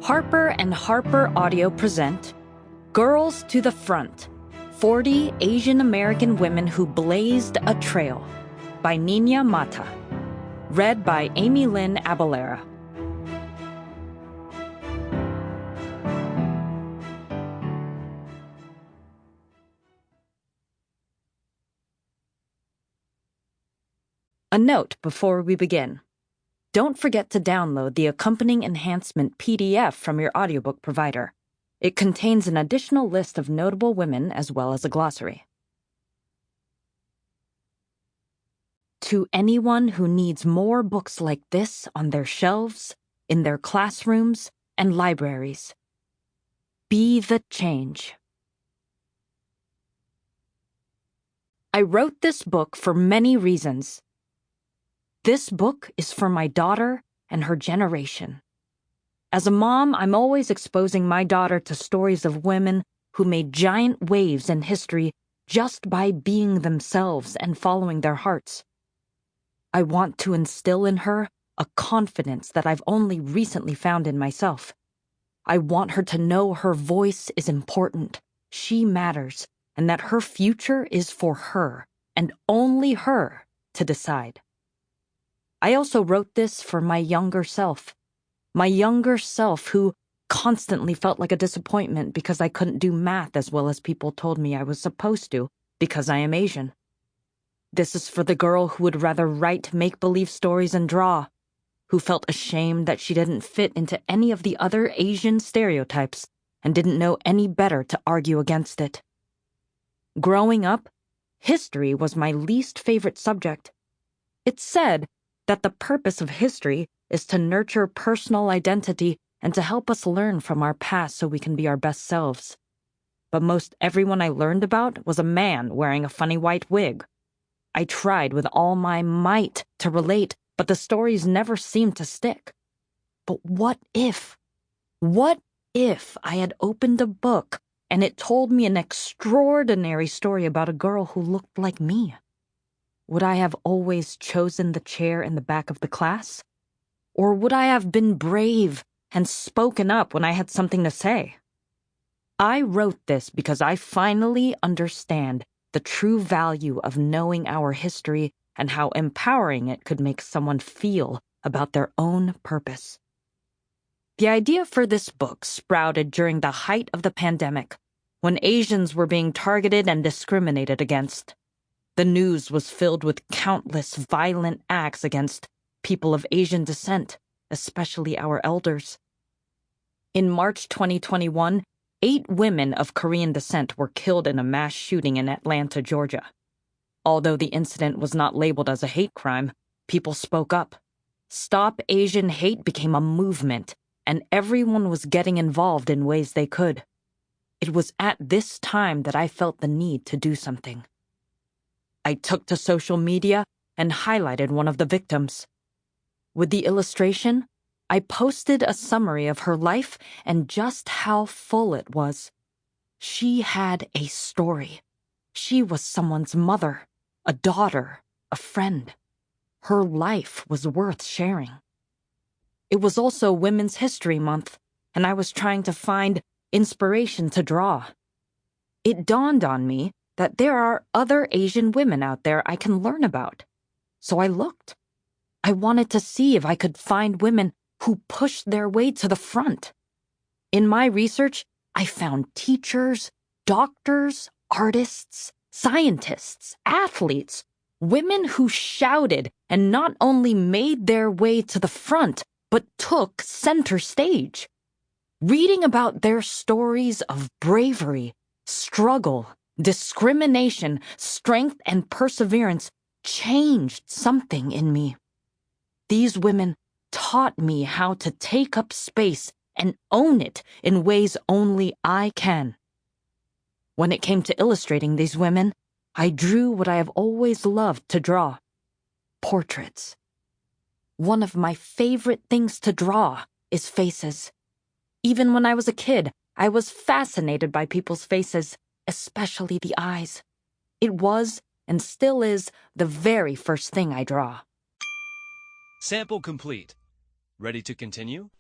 Harper and Harper Audio present Girls to the Front, 40 Asian American Women Who Blazed a Trail by Niña Mata. Read by Amielynn Abellera. A note before we begin. Don't forget to download the accompanying enhancement PDF from your audiobook provider. It contains an additional list of notable women as well as a glossary. To anyone who needs more books like this on their shelves, in their classrooms, and libraries, be the change. I wrote this book for many reasons. This book is for my daughter and her generation. As a mom, I'm always exposing my daughter to stories of women who made giant waves in history just by being themselves and following their hearts. I want to instill in her a confidence that I've only recently found in myself. I want her to know her voice is important, she matters, and that her future is for her, and only her, to decide. I also wrote this for my younger self who constantly felt like a disappointment because I couldn't do math as well as people told me I was supposed to because I am Asian. This is for the girl who would rather write make-believe stories and draw, who felt ashamed that she didn't fit into any of the other Asian stereotypes and didn't know any better to argue against it. Growing up, history was my least favorite subject. It's said that the purpose of history is to nurture personal identity and to help us learn from our past so we can be our best selves. But most everyone I learned about was a man wearing a funny white wig. I tried with all my might to relate, but the stories never seemed to stick. But what if I had opened a book and it told me an extraordinary story about a girl who looked like me? Would I have always chosen the chair in the back of the class? Or would I have been brave and spoken up when I had something to say? I wrote this because I finally understand the true value of knowing our history and how empowering it could make someone feel about their own purpose. The idea for this book sprouted during the height of the pandemic, when Asians were being targeted and discriminated against. The news was filled with countless violent acts against people of Asian descent, especially our elders. In March 2021, 8 women of Korean descent were killed in a mass shooting in Atlanta, Georgia. Although the incident was not labeled as a hate crime, people spoke up. Stop Asian Hate became a movement, and everyone was getting involved in ways they could. It was at this time that I felt the need to do something. I took to social media and highlighted one of the victims. With the illustration, I posted a summary of her life and just how full it was. She had a story. She was someone's mother, a daughter, a friend. Her life was worth sharing. It was also Women's History Month, and I was trying to find inspiration to draw. It dawned on me that there are other Asian women out there I can learn about. So I looked. I wanted to see if I could find women who pushed their way to the front. In my research, I found teachers, doctors, artists, scientists, athletes, women who shouted and not only made their way to the front, but took center stage. Reading about their stories of bravery, struggle, discrimination, strength, and perseverance changed something in me. These women taught me how to take up space and own it in ways only I can. When it came to illustrating these women, I drew what I have always loved to draw: portraits. One of my favorite things to draw is faces. Even when I was a kid, I was fascinated by people's faces, especially the eyes. It was, and still is, the very first thing I draw. Sample complete. Ready to continue?